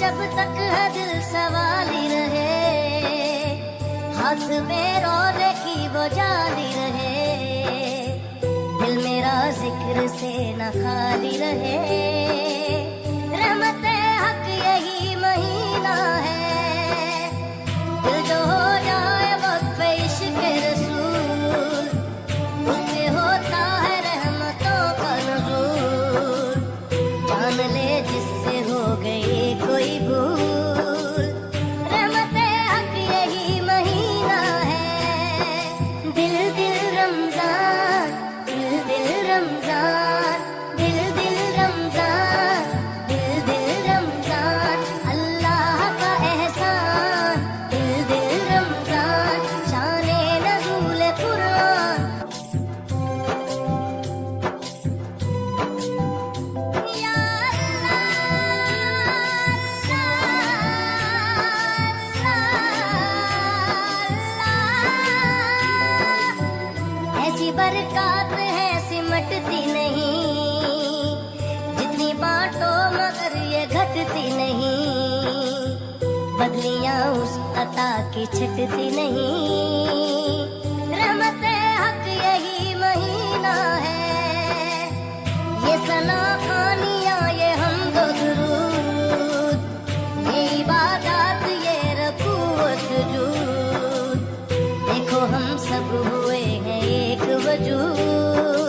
जब तक है दिल सवाली रहे, हाथ में रोने की वो जाली रहे, दिल मेरा जिक्र से न खाली रहे। रहमत हक यही महीना है, दिल जो हो जाए वक्त इश्क रसूल, उससे होता है रहमतों का नुज़ूल। जान ले जिससे हो गई कोई भूल, रहमत हक यही महीना है। दिल दिल रमजान, दिल दिल रमजान, दिल दिल रमजान, दिल दिल रमजान, अल्लाह का एहसान। दिल दिल रमजान, शाने नज़ूल कुरान। या ऐसी बरकत है सिमटती नहीं, जितनी बांटो मगर ये घटती नहीं, बदलियां उस अता की छटती नहीं। रहमत हक यही महीना है, ये सना खानियां ये हमदो दुरूद, ये इबादत ये रकू व सुजूद। देखो हम सब हुए हैं एक वजूद,